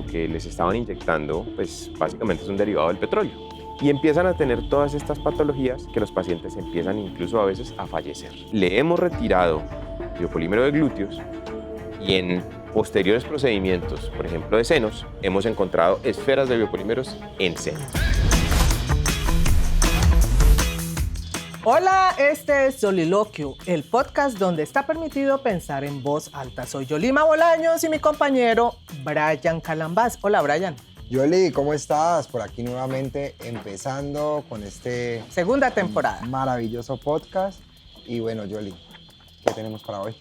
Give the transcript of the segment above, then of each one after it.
lo que les estaban inyectando, pues básicamente es un derivado del petróleo. Y empiezan a tener todas estas patologías que los pacientes empiezan incluso a veces a fallecer. Le hemos retirado biopolímero de glúteos y en posteriores procedimientos, por ejemplo de senos, hemos encontrado esferas de biopolímeros en senos. Hola, este es Soliloquio, el podcast donde está permitido pensar en voz alta. Soy Yolima Bolaños y mi compañero Brian Calambás. Hola, Brian. Yoli, ¿cómo estás? Por aquí nuevamente empezando con este... Segunda temporada. Maravilloso podcast. Y bueno, Yoli, ¿qué tenemos para hoy?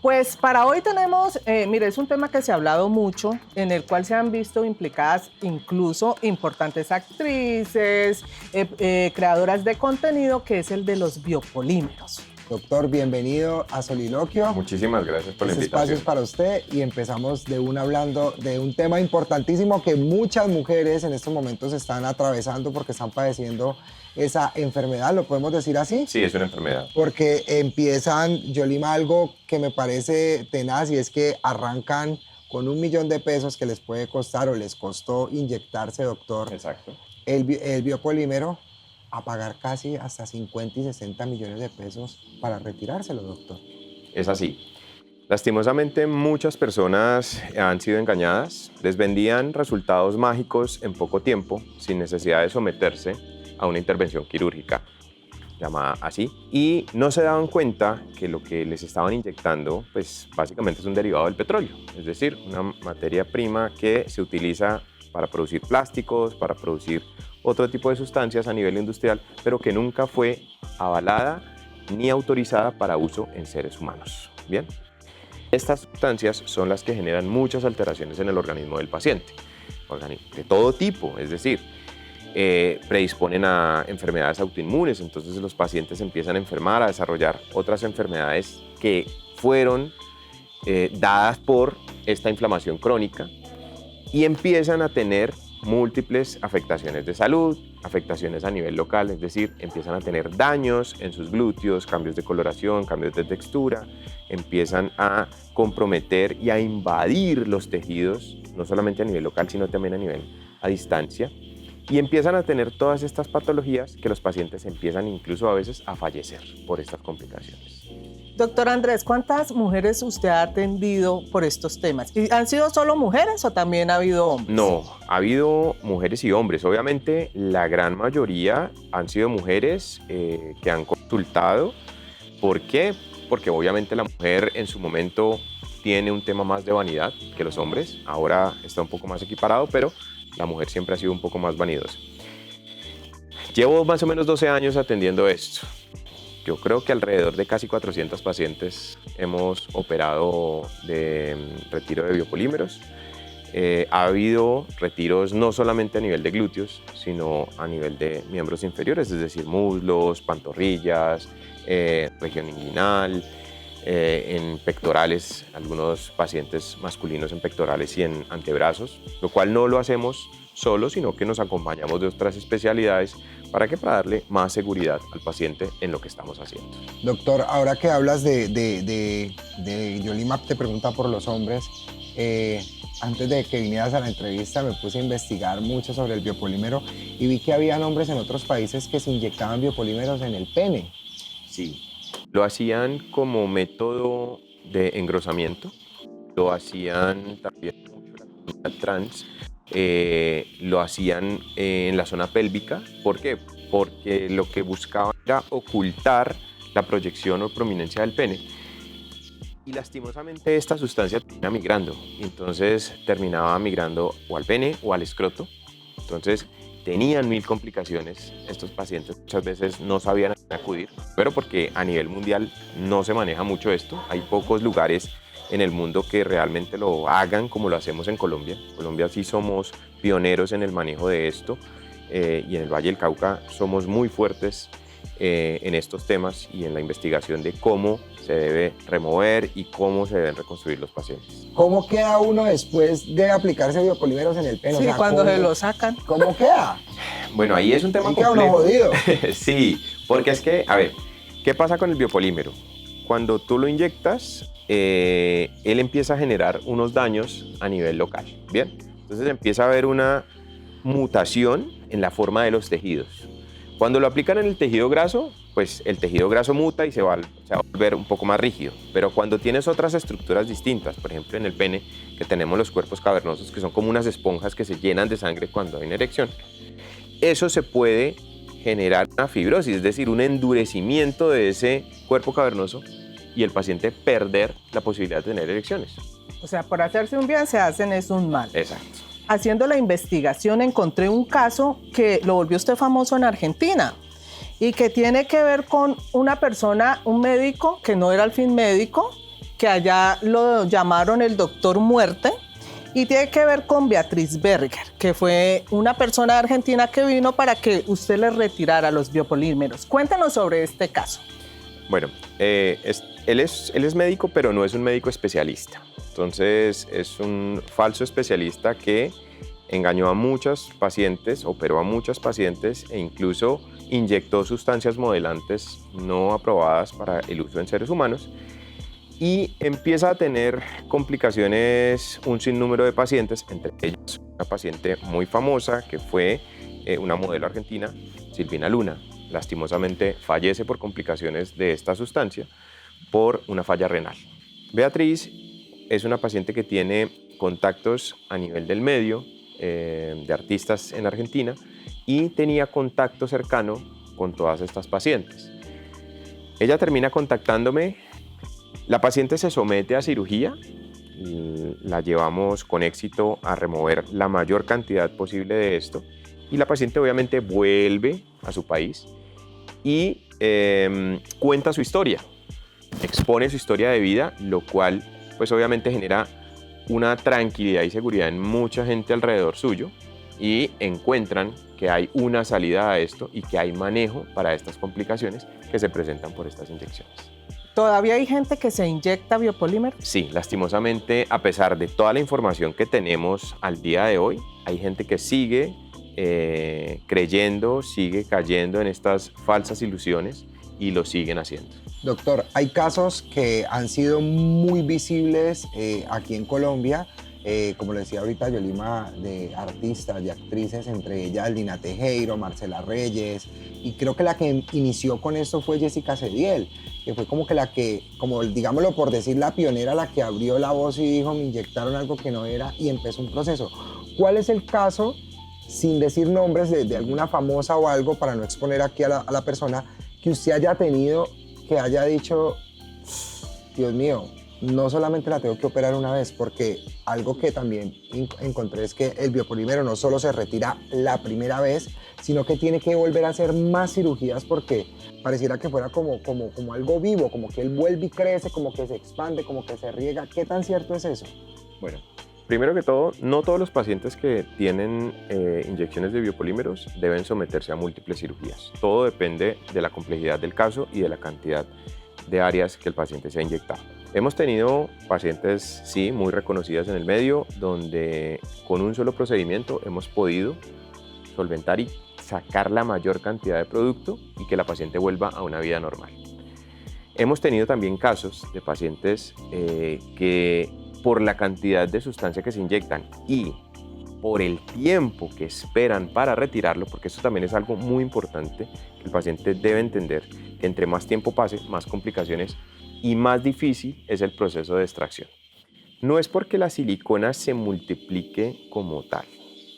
Pues para hoy tenemos, mire, es un tema que se ha hablado mucho, en el cual se han visto implicadas incluso importantes actrices, creadoras de contenido, que es el de los biopolímeros. Doctor, bienvenido a Soliloquio. Muchísimas gracias por la Este invitación. espacio es para usted y empezamos de una hablando de un tema importantísimo que muchas mujeres en estos momentos están atravesando porque están padeciendo esa enfermedad, ¿lo podemos decir así? Sí, es una enfermedad. Porque empiezan, Yolima, algo que me parece tenaz y es que arrancan con $1 millón de pesos que les puede costar o les costó inyectarse, doctor, Exacto. el biopolímero, a pagar casi hasta 50 y 60 millones de pesos para retirárselo, doctor. Es así. Lastimosamente, muchas personas han sido engañadas, les vendían resultados mágicos en poco tiempo, sin necesidad de someterse a una intervención quirúrgica, llamada así, y no se daban cuenta que lo que les estaban inyectando, pues básicamente es un derivado del petróleo, es decir, una materia prima que se utiliza para producir plásticos, para producir otro tipo de sustancias a nivel industrial, pero que nunca fue avalada ni autorizada para uso en seres humanos. Bien, estas sustancias son las que generan muchas alteraciones en el organismo del paciente, de todo tipo, es decir, predisponen a enfermedades autoinmunes, entonces los pacientes empiezan a enfermar, a desarrollar otras enfermedades que fueron dadas por esta inflamación crónica y empiezan a tener múltiples afectaciones de salud, afectaciones a nivel local, es decir, empiezan a tener daños en sus glúteos, cambios de coloración, cambios de textura, empiezan a comprometer y a invadir los tejidos, no solamente a nivel local, sino también a nivel a distancia, y empiezan a tener todas estas patologías que los pacientes empiezan incluso a veces a fallecer por estas complicaciones. Doctor Andrés, ¿cuántas mujeres usted ha atendido por estos temas? ¿Y han sido solo mujeres o también ha habido hombres? No, ha habido mujeres y hombres. Obviamente, la gran mayoría han sido mujeres que han consultado. ¿Por qué? Porque obviamente la mujer en su momento tiene un tema más de vanidad que los hombres. Ahora está un poco más equiparado, pero la mujer siempre ha sido un poco más vanidosa. Llevo más o menos 12 años atendiendo esto. Yo creo que alrededor de casi 400 pacientes hemos operado de retiro de biopolímeros. Ha habido retiros no solamente a nivel de glúteos, sino a nivel de miembros inferiores, es decir, muslos, pantorrillas, región inguinal, en pectorales, algunos pacientes masculinos en pectorales y en antebrazos, lo cual no lo hacemos solo, sino que nos acompañamos de otras especialidades para darle más seguridad al paciente en lo que estamos haciendo. Doctor, ahora que hablas de Yolima, te pregunta por los hombres. Antes de que vinieras a la entrevista me puse a investigar mucho sobre el biopolímero y vi que había hombres en otros países que se inyectaban biopolímeros en el pene. Sí, lo hacían como método de engrosamiento, lo hacían también mucho la comunidad trans, lo hacían en la zona pélvica. ¿Por qué? Porque lo que buscaban era ocultar la proyección o prominencia del pene. Y lastimosamente esta sustancia termina migrando, entonces terminaba migrando o al pene o al escroto. Entonces tenían 1000 complicaciones. Estos pacientes muchas veces no sabían a quién acudir, pero porque a nivel mundial no se maneja mucho esto. Hay pocos lugares en el mundo que realmente lo hagan como lo hacemos en Colombia. En Colombia sí somos pioneros en el manejo de esto y en el Valle del Cauca somos muy fuertes en estos temas y en la investigación de cómo se debe remover y cómo se deben reconstruir los pacientes. ¿Cómo queda uno después de aplicarse biopolímeros en el pene? Sí, O sea, cuando ¿cómo- se lo sacan. ¿Cómo queda? Bueno, ahí es un tema Ahí queda uno complejo. jodido. Sí, porque es que, a ver, ¿qué pasa con el biopolímero? Cuando tú lo inyectas, él empieza a generar unos daños a nivel local, ¿bien? Entonces empieza a haber una mutación en la forma de los tejidos. Cuando lo aplican en el tejido graso, pues el tejido graso muta y se va a volver un poco más rígido. Pero cuando tienes otras estructuras distintas, por ejemplo en el pene, que tenemos los cuerpos cavernosos, que son como unas esponjas que se llenan de sangre cuando hay una erección, eso se puede generar una fibrosis, es decir, un endurecimiento de ese cuerpo cavernoso y el paciente perder la posibilidad de tener erecciones. O sea, por hacerse un bien se hacen es un mal. Exacto. Haciendo la investigación encontré un caso que lo volvió usted famoso en Argentina y que tiene que ver con una persona, un médico que no era al fin médico, que allá lo llamaron el doctor muerte, y tiene que ver con Beatriz Berger, que fue una persona de Argentina que vino para que usted le retirara los biopolímeros. Cuéntanos sobre este caso. Bueno, él es médico, pero no es un médico especialista. Entonces, es un falso especialista que engañó a muchos pacientes, operó a muchos pacientes e incluso inyectó sustancias modelantes no aprobadas para el uso en seres humanos y empieza a tener complicaciones un sinnúmero de pacientes, entre ellos una paciente muy famosa que fue una modelo argentina, Silvina Luna. Lastimosamente fallece por complicaciones de esta sustancia por una falla renal. Beatriz es una paciente que tiene contactos a nivel del medio, de artistas en Argentina, y tenía contacto cercano con todas estas pacientes. Ella termina contactándome, la paciente se somete a cirugía, la llevamos con éxito a remover la mayor cantidad posible de esto, y la paciente obviamente vuelve a su país y cuenta su historia, expone su historia de vida, lo cual pues obviamente genera una tranquilidad y seguridad en mucha gente alrededor suyo y encuentran que hay una salida a esto y que hay manejo para estas complicaciones que se presentan por estas inyecciones. ¿Todavía hay gente que se inyecta biopolímeros? Sí, lastimosamente, a pesar de toda la información que tenemos al día de hoy, hay gente que sigue creyendo, sigue cayendo en estas falsas ilusiones y lo siguen haciendo. Doctor, hay casos que han sido muy visibles aquí en Colombia, como le decía ahorita Yolima, de artistas y actrices, entre ellas Lina Tejero, Marcela Reyes, y creo que la que inició con esto fue Jessica Cediel, que fue como que la que, como digámoslo por decir, la pionera, la que abrió la voz y dijo, me inyectaron algo que no era, y empezó un proceso. ¿Cuál es el caso, sin decir nombres de alguna famosa o algo, para no exponer aquí a la persona, que usted haya tenido, que haya dicho, Dios mío, no solamente la tengo que operar una vez? Porque algo que también encontré es que el biopolímero no solo se retira la primera vez, sino que tiene que volver a hacer más cirugías porque pareciera que fuera como algo vivo, como que él vuelve y crece, como que se expande, como que se riega. ¿Qué tan cierto es eso? Bueno, primero que todo, no todos los pacientes que tienen inyecciones de biopolímeros deben someterse a múltiples cirugías. Todo depende de la complejidad del caso y de la cantidad de áreas que el paciente se ha inyectado. Hemos tenido pacientes, sí, muy reconocidas en el medio, donde con un solo procedimiento hemos podido solventar y sacar la mayor cantidad de producto y que la paciente vuelva a una vida normal. Hemos tenido también casos de pacientes que por la cantidad de sustancia que se inyectan y por el tiempo que esperan para retirarlo, porque esto también es algo muy importante que el paciente debe entender, que entre más tiempo pase, más complicaciones y más difícil es el proceso de extracción. No es porque la silicona se multiplique como tal.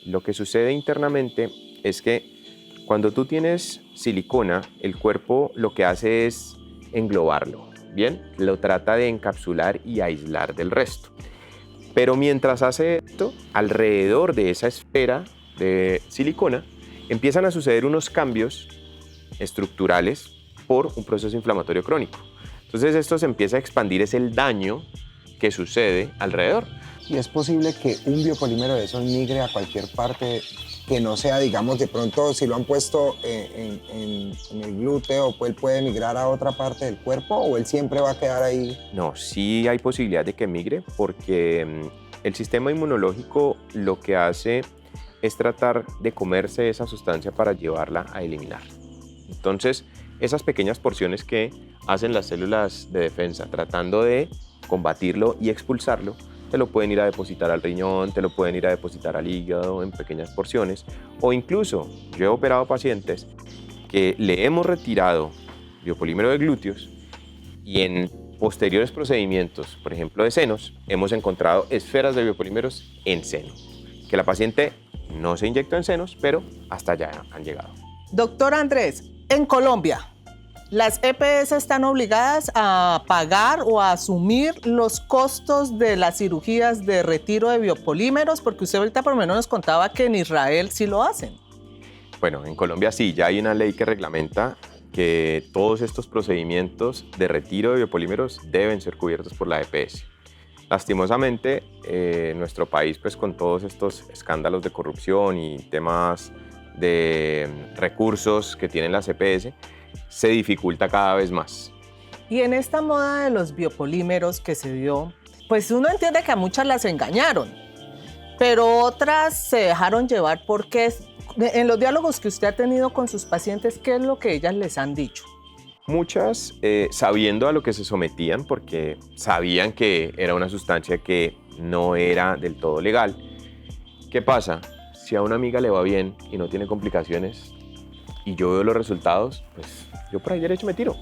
Lo que sucede internamente es que cuando tú tienes silicona, el cuerpo lo que hace es englobarlo, ¿bien? Lo trata de encapsular y aislar del resto. Pero mientras hace esto, alrededor de esa esfera de silicona, empiezan a suceder unos cambios estructurales por un proceso inflamatorio crónico. Entonces esto se empieza a expandir, es el daño que sucede alrededor. ¿Y es posible que un biopolímero de esos migre a cualquier parte que no sea, digamos, de pronto si lo han puesto en el glúteo, pues él puede migrar a otra parte del cuerpo o él siempre va a quedar ahí? No, sí hay posibilidad de que migre porque el sistema inmunológico lo que hace es tratar de comerse esa sustancia para llevarla a eliminar. Entonces, esas pequeñas porciones que hacen las células de defensa tratando de combatirlo y expulsarlo, te lo pueden ir a depositar al riñón, te lo pueden ir a depositar al hígado en pequeñas porciones, o incluso yo he operado pacientes que le hemos retirado biopolímero de glúteos y en posteriores procedimientos, por ejemplo de senos, hemos encontrado esferas de biopolímeros en seno, que la paciente no se inyectó en senos, pero hasta allá han llegado. Doctor Andrés, en Colombia, ¿las EPS están obligadas a pagar o a asumir los costos de las cirugías de retiro de biopolímeros? Porque usted ahorita por lo menos nos contaba que en Israel sí lo hacen. Bueno, en Colombia sí, ya hay una ley que reglamenta que todos estos procedimientos de retiro de biopolímeros deben ser cubiertos por la EPS. Lastimosamente, nuestro país, pues con todos estos escándalos de corrupción y temas de recursos que tienen las EPS, se dificulta cada vez más. Y en esta moda de los biopolímeros que se dio, pues uno entiende que a muchas las engañaron, pero otras se dejaron llevar porque en los diálogos que usted ha tenido con sus pacientes, ¿qué es lo que ellas les han dicho? Muchas sabiendo a lo que se sometían porque sabían que era una sustancia que no era del todo legal. ¿Qué pasa? Si a una amiga le va bien y no tiene complicaciones y yo veo los resultados, pues yo por ahí derecho me tiro.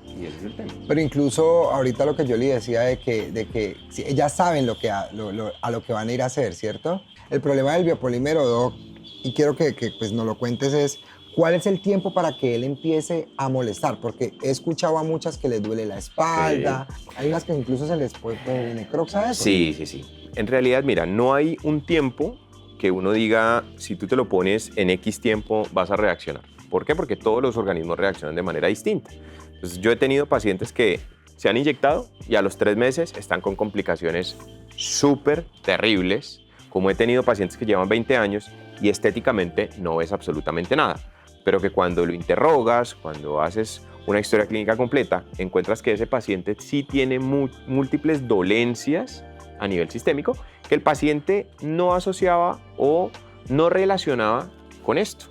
Y ese es el tema. Pero incluso ahorita lo que yo le decía de que sí, ellas saben a lo que van a ir a hacer, ¿cierto? El problema del biopolímero, Doc, y quiero que pues nos lo cuentes, es ¿cuál es el tiempo para que él empiece a molestar? Porque he escuchado a muchas que les duele la espalda, sí. Hay unas que incluso se les puede necroxa eso. Sí. En realidad, mira, no hay un tiempo que uno diga, si tú te lo pones en X tiempo vas a reaccionar. ¿Por qué? Porque todos los organismos reaccionan de manera distinta. Entonces, yo he tenido pacientes que se han inyectado y a los 3 meses están con complicaciones súper terribles, como he tenido pacientes que llevan 20 años y estéticamente no ves absolutamente nada, pero que cuando lo interrogas, cuando haces una historia clínica completa, encuentras que ese paciente sí tiene múltiples dolencias a nivel sistémico que el paciente no asociaba o no relacionaba con esto.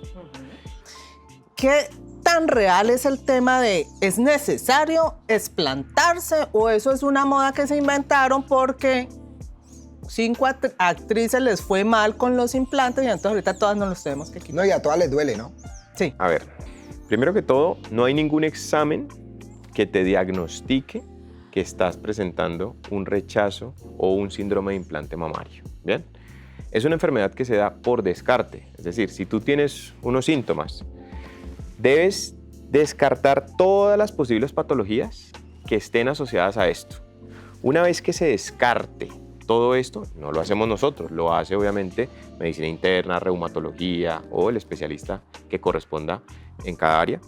¿Qué tan real es el tema de ¿es necesario explantarse o eso es una moda que se inventaron porque 5 actrices les fue mal con los implantes y entonces ahorita todas nos los tenemos que quitar? No, y a todas les duele, ¿no? Sí. A ver, primero que todo, no hay ningún examen que te diagnostique que estás presentando un rechazo o un síndrome de implante mamario, ¿bien? Es una enfermedad que se da por descarte, es decir, si tú tienes unos síntomas, debes descartar todas las posibles patologías que estén asociadas a esto. Una vez que se descarte todo esto, no lo hacemos nosotros, lo hace obviamente medicina interna, reumatología o el especialista que corresponda en cada área.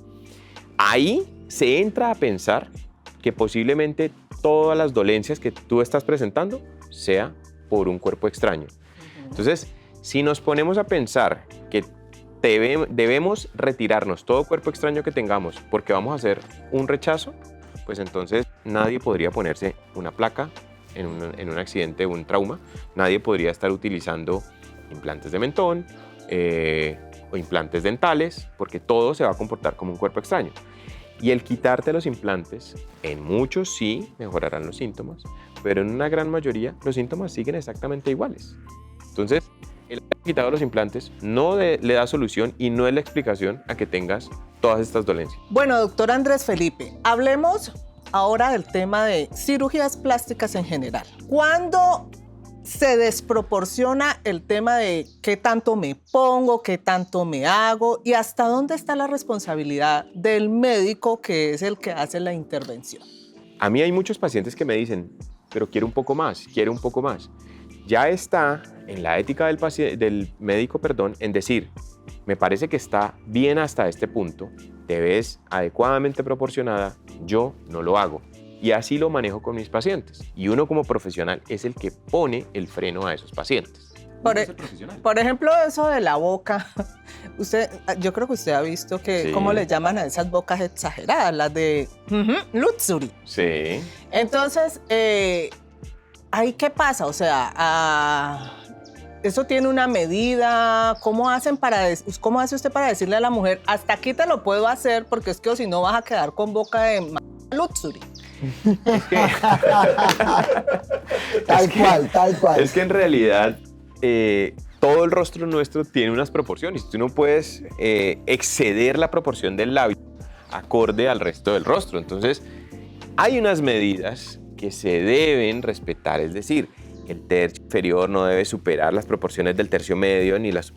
Ahí se entra a pensar que posiblemente todas las dolencias que tú estás presentando sea por un cuerpo extraño. Entonces, si nos ponemos a pensar que debemos retirarnos todo cuerpo extraño que tengamos porque vamos a hacer un rechazo, pues entonces nadie podría ponerse una placa en un accidente o un trauma, nadie podría estar utilizando implantes de mentón o implantes dentales porque todo se va a comportar como un cuerpo extraño. Y el quitarte los implantes, en muchos sí mejorarán los síntomas, pero en una gran mayoría los síntomas siguen exactamente iguales. Entonces, el haber quitado los implantes no le da solución y no es la explicación a que tengas todas estas dolencias. Bueno, doctor Andrés Felipe, hablemos ahora del tema de cirugías plásticas en general. ¿Cuándo se desproporciona el tema de qué tanto me pongo, qué tanto me hago y hasta dónde está la responsabilidad del médico que es el que hace la intervención? A mí hay muchos pacientes que me dicen, pero quiero un poco más, quiero un poco más. Ya está en la ética del médico, en decir, me parece que está bien hasta este punto, te ves adecuadamente proporcionada, yo no lo hago. Y así lo manejo con mis pacientes. Y uno como profesional es el que pone el freno a esos pacientes. Por ejemplo, eso de la boca. Yo creo que usted ha visto que sí. ¿Cómo le llaman a esas bocas exageradas? Las de luxury. Sí. Entonces, ¿ahí qué pasa? O sea, ¿eso tiene una medida? ¿Cómo hace usted para decirle a la mujer, hasta aquí te lo puedo hacer porque es que o si no vas a quedar con boca de luxury? Tal cual. Es que en realidad todo el rostro nuestro tiene unas proporciones. Tú no puedes exceder la proporción del labio acorde al resto del rostro. Entonces, hay unas medidas que se deben respetar, es decir, el tercio inferior no debe superar las proporciones del tercio medio ni las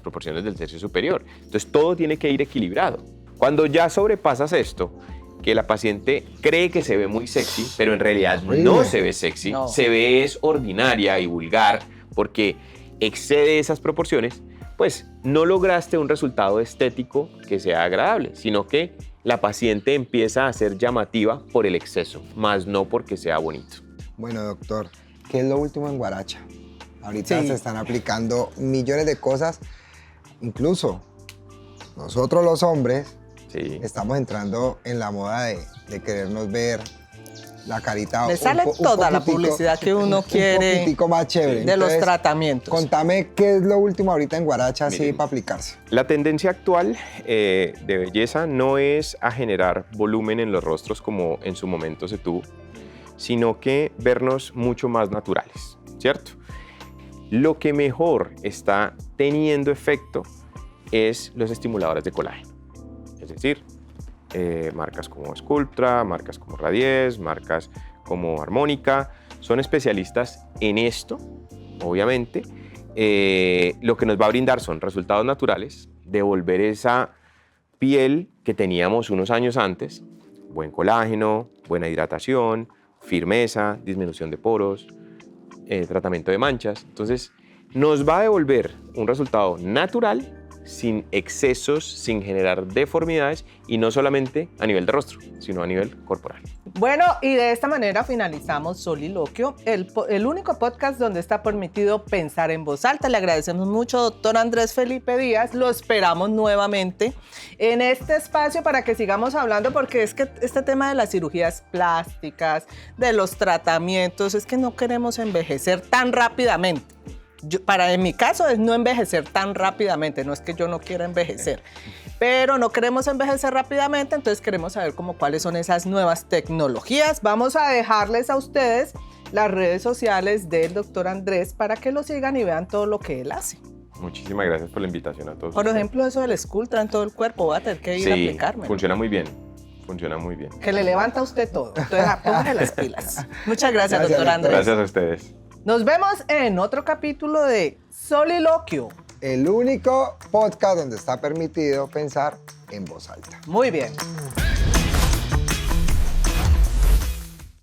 proporciones del tercio superior. Entonces, todo tiene que ir equilibrado. Cuando ya sobrepasas esto, que la paciente cree que se ve muy sexy, pero en realidad no se ve sexy, se ve es ordinaria y vulgar, porque excede esas proporciones, pues no lograste un resultado estético que sea agradable, sino que la paciente empieza a ser llamativa por el exceso, más no porque sea bonito. Bueno, doctor, ¿qué es lo último en Guaracha? Ahorita se están aplicando millones de cosas, incluso nosotros los hombres estamos entrando en la moda de querernos ver la carita. Le sale toda la publicidad que uno quiere un poquitico más chévere. De los tratamientos. Contame qué es lo último ahorita en Guaracha, así para aplicarse. La tendencia actual de belleza no es a generar volumen en los rostros como en su momento se tuvo, sino que vernos mucho más naturales, ¿cierto? Lo que mejor está teniendo efecto es los estimuladores de colágeno. Es decir, marcas como Sculptra, marcas como Radies, marcas como Armónica, son especialistas en esto, obviamente. Lo que nos va a brindar son resultados naturales, devolver esa piel que teníamos unos años antes, buen colágeno, buena hidratación, firmeza, disminución de poros, tratamiento de manchas. Entonces, nos va a devolver un resultado natural, sin excesos, sin generar deformidades y no solamente a nivel de rostro, sino a nivel corporal. Bueno, y de esta manera finalizamos Soliloquio, el único podcast donde está permitido pensar en voz alta. Le agradecemos mucho, doctor Andrés Felipe Díaz. Lo esperamos nuevamente en este espacio para que sigamos hablando, porque es que este tema de las cirugías plásticas, de los tratamientos, es que no queremos envejecer tan rápidamente. En mi caso es no envejecer tan rápidamente, no es que yo no quiera envejecer, pero no queremos envejecer rápidamente, entonces queremos saber cuáles son esas nuevas tecnologías. Vamos a dejarles a ustedes las redes sociales del doctor Andrés para que lo sigan y vean todo lo que él hace. Muchísimas gracias por la invitación a todos. Por ejemplo, eso del Sculptra en todo el cuerpo, voy a tener que ir a aplicarme. Funciona muy bien. Funciona muy bien. Que le levanta a usted todo, entonces póngale las pilas. Muchas gracias, doctor Andrés. Gracias a ustedes. Nos vemos en otro capítulo de Soliloquio. El único podcast donde está permitido pensar en voz alta. Muy bien.